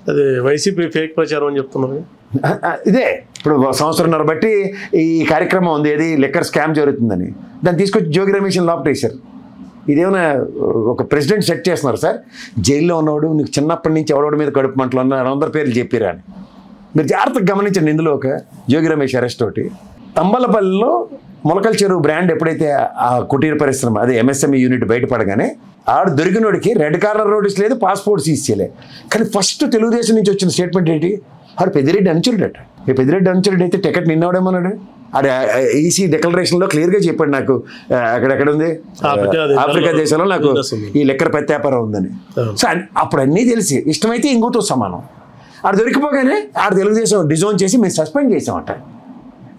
అది YCP fake ప్రచారం అని చెప్తున్నారు. ఇదే ఇప్పుడు సంవత్సరంన్నర బట్టి ఈ కార్యక్రమం ఉంది, ఏది లిక్కర్ స్కామ్ జరుగుతుందని, దాన్ని తీసుకొచ్చి జోగి రమేష్ లోపటేశారు. ఇదేమైనా ఒక ప్రెసిడెంట్ సెట్ చేస్తున్నారు సార్? జైల్లో ఉన్నవాడు నీకు చిన్నప్పటి నుంచి ఎవడోడి మీద కడుపు మంటలు ఉన్న 100 పేర్లు చెప్పిరా అని. మీరు జాగ్రత్తగా గమనించండి. ఇందులో ఒక జోగి రమేష్ అరెస్ట్ ఒకటి. తంబలపల్లిలో మొలకల చెరువు బ్రాండ్ ఎప్పుడైతే ఆ కుటీర పరిశ్రమ అదే MSME యూనిట్ బయటపడగానే ఆడు దొరికినోడికి రెడ్ కార్నర్ నోటీస్ లేదు, పాస్పోర్ట్ సీజ్ చేయలే. కానీ ఫస్ట్ తెలుగుదేశం నుంచి వచ్చిన స్టేట్మెంట్ ఏంటి? ఆడు పెద్దిరెడ్డి అనుచరుడట. పెద్దిరెడ్డి అనుచరుడు అయితే టికెట్ నిన్నవడేమన్నాడు. ఆడు ఈసీ డిక్లరేషన్లో క్లియర్గా చెప్పాడు, నాకు అక్కడెక్కడ ఉంది ఆఫ్రికా దేశంలో నాకు ఈ లెక్కర ప్రత్యాపారం ఉందని. సో అప్పుడు అన్నీ తెలిసి ఇష్టమైతే ఇంగుతో సమానం. ఆడు దొరికిపోగానే ఆడు తెలుగుదేశం డిజోన్ చేసి మేము సస్పెండ్ చేసామట.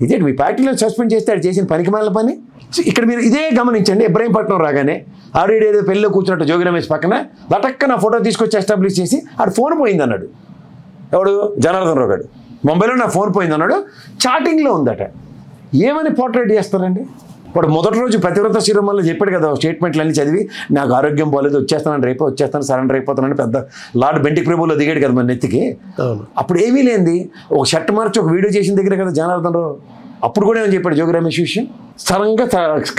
ఇదే మీ పార్టీలో సస్పెండ్ చేస్తే ఆడు చేసిన పనికిమాల పని. సో ఇక్కడ మీరు ఇదే గమనించండి. ఇబ్రహీంపట్నం రాగానే ఆడేదో పెళ్ళిలో కూర్చున్నట్టు జోగి రమేష్ పక్కన లటక్క నా ఫోటో తీసుకొచ్చి ఎస్టాబ్లిష్ చేసి ఆడు ఫోన్ పోయింది అన్నాడు. ఎవడు? జనార్దన్ రావు గారు. ముంబైలో నా ఫోన్ పోయింది అన్నాడు. చాటింగ్లో ఉందట. ఏమని పోర్ట్రేట్ చేస్తారండి? వాడు మొదటి రోజు పతివ్రత శిరోమణిలో చెప్పాడు కదా, స్టేట్మెంట్లు అన్నీ చదివి నాకు ఆరోగ్యం బాగాలేదు, వచ్చేస్తాను సరెండర్ అయిపోతానని పెద్ద లార్డ్ బెంటిక్ ప్రభులో దిగాడు కదా మన నెత్తికి. అప్పుడు ఏమీ లేనిది ఒక షర్ట్ మార్చి ఒక వీడియో చేసిన దగ్గర కదా జనార్దన్ రావు. అప్పుడు కూడా ఏమని చెప్పాడు జోగి రమేష్ విషయం? సడన్గా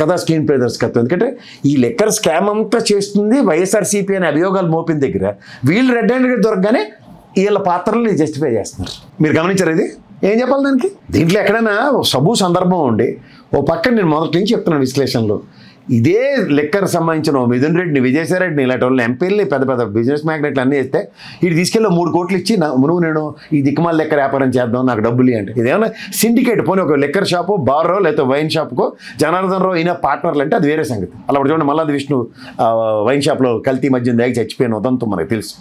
కథా స్క్రీన్ ప్లే దర్శకత్వం. ఎందుకంటే ఈ లెక్కర్ స్కామ్ అంతా చేస్తుంది వైఎస్ఆర్సీపీ అనే అభియోగాలు మోపిన దగ్గర వీళ్ళు రెడ్ హ్యాండెడ్గా దొరకగానే వీళ్ళ పాత్రల్ని జస్టిఫై చేస్తున్నారు. మీరు గమనించారు ఇది? ఏం చెప్పాలి దానికి? దీంట్లో ఎక్కడైనా సందర్భం ఉండి ఓ పక్కన నేను మొదటి నుంచి చెప్తున్నాను విశ్లేషణలో, ఇదే లెక్కర్ సంబంధించిన మిథున్ రెడ్డిని, విజయసాయిరెడ్డిని, ఇలాంటి వాళ్ళని ఎంపీలని పెద్ద పెద్ద బిజినెస్ మ్యాగ్నెట్లు అన్నీ ఇస్తే వీడు తీసుకెళ్ళి 3 కోట్లు ఇచ్చి నువ్వు నేను ఈ దిక్కుమాల లెక్కర్ వ్యాపారం చేద్దాం నాకు డబ్బులు అంటే ఇదేమన్నా సిండికేట్. పోనీ ఒక లెక్కర్ షాపు బారో లేకపోతే వైన్ షాప్కో జనార్దన్ రావు ఈయన పార్ట్నర్లు అంటే అది వేరే సంగతి. అలా చూడండి మల్లాది విష్ణు వైన్ షాప్లో కల్తీ మద్యం దాగి చచ్చిపోయిన ఉదంతం మనకు తెలుసు.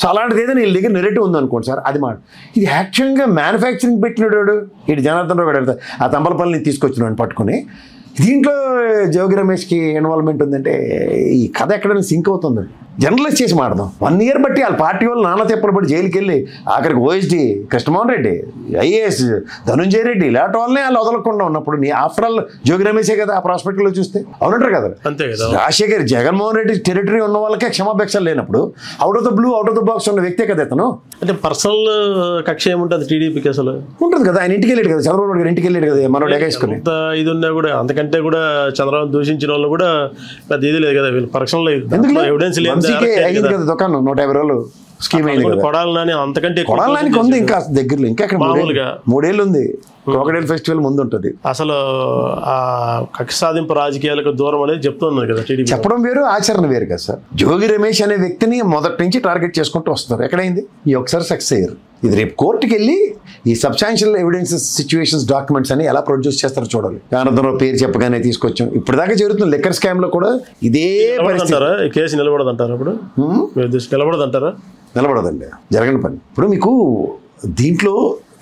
సో అలాంటిది ఏదైనా వీళ్ళ దగ్గర నెరేటివ్ ఉందనుకోండి సార్, అది మాట. ఇది యాక్చువల్గా మ్యానుఫ్యాక్చరింగ్ పెట్టినాడు ఇటు జనార్దన్ రావు గారు ఆ తంబలపల్లిని తీసుకొచ్చినాడు పట్టుకుని. దీంట్లో జోగి రమేష్కి ఇన్వాల్వ్మెంట్ ఉందంటే ఈ కథ ఎక్కడైనా సింక్ అవుతుంది. జర్నలైజ్ చేసి మాడదాం. 1 ఇయర్ బట్టి వాళ్ళ పార్టీ వాళ్ళు నాన్న తెప్పలు బట్టి జైలుకి వెళ్ళి ఆఖరికి OSD కృష్ణమోహన్ రెడ్డి, IAS ధనుంజయ రెడ్డి ఇలాంటి వాళ్ళనే వాళ్ళు వదలకుండా ఉన్నప్పుడు నీ ఆఫ్టర్ ఆల్ జోగి రమేషే కదా ఆ ప్రాస్పెక్ట్లో చూస్తే అవునంటారు కదా. రాజశేఖర్ జగన్మోహన్ రెడ్డి టెరిటరీ ఉన్న వాళ్ళకే క్షమాభిక్షలు లేనప్పుడు out of the blue out of the box ఉన్న వ్యక్తే కదా అతను. అంటే పర్సనల్ కక్ష ఏముంటుంది టీడీపీకి అసలు? ఉంటుంది కదా, ఆయన ఇంటికి వెళ్ళాడు కదా, చంద్రబాబు గారు ఇంటికి వెళ్ళాడు కదా మనం ఎగేసుకుని. ఇది ఉన్నా కూడా అంతకంటే కూడా చంద్రబాబు దూషించిన వాళ్ళు కూడా పెద్ద ఇది లేదు కదా వీళ్ళు పర్సనల్ ఎవిడెన్స్ లేదు కదా. దుకాణం 150 రోజులు స్కీమ్ అయింది కదా. కొడాలని అంతకంటే కొడాలనికి ఉంది ఇంకా దగ్గరలో, ఇంకా అక్కడ 3 ఏళ్ళు ఉంది. క్రోకడైల్ ఫెస్టివల్ ముందు ఉంటుంది. అసలు ఆ కక్ష సాధింపు రాజకీయాలకు దూరం అనేది చెప్తున్నారు కదా టీడీపీ. చెప్పడం వేరు, ఆచరణ వేరు కదా సార్. జోగి రమేష్ అనే వ్యక్తిని మొదటి నుంచి టార్గెట్ చేసుకుంటూ వస్తున్నారు. ఎక్కడైంది ఈ ఒకసారి సక్సెస్ అయ్యారు. ఇది రేపు కోర్టుకి వెళ్ళి ఈ సబ్స్టాన్షియల్ ఎవిడెన్సెస్ సిచ్యువేషన్స్ డాక్యుమెంట్స్ అని ఎలా ప్రొడ్యూస్ చేస్తారో చూడాలి. జనార్దన్ పేరు చెప్పగానే తీసుకొచ్చాం. ఇప్పటిదాకా జరుగుతుంది లెక్కర్ స్కామ్ లో కూడా ఇదే పరిస్థితి. కేసు నిలబడదంటారా? ఇప్పుడు నిలబడదంటారా? నిలబడదండి, జరగని పని. ఇప్పుడు మీకు దీంట్లో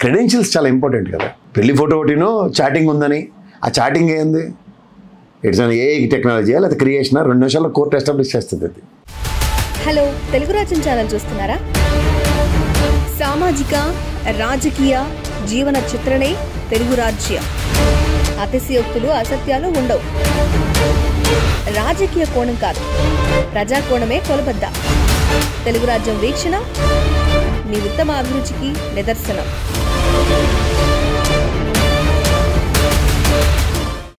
క్రెడెన్షియల్స్ చాలా ఇంపార్టెంట్ కదా. పెళ్లి ఫోటో ఒకటినో చాటింగ్ ఉందని, ఆ చాటింగ్ ఏంది? ఇట్స్ ఏ టెక్నాలజీ లేదా క్రియేషన్ 2 నిమిషాల్లో కోర్టు ఎస్టాబ్లిష్ చేస్తుంది. అది హలో తెలుగు రాజ్యం ఛానల్ చూస్తున్నారా? సామాజిక రాజకీయ జీవన చిత్రణే తెలుగు రాజ్యం. అతిశయోక్తులు అసత్యాలు ఉండవు. రాజకీయ కోణం కాదు, ప్రజా కోణమే కొలబద్ద. తెలుగు రాజ్యం వీక్షణ మీ ఉత్తమ అభిరుచికి నిదర్శనం.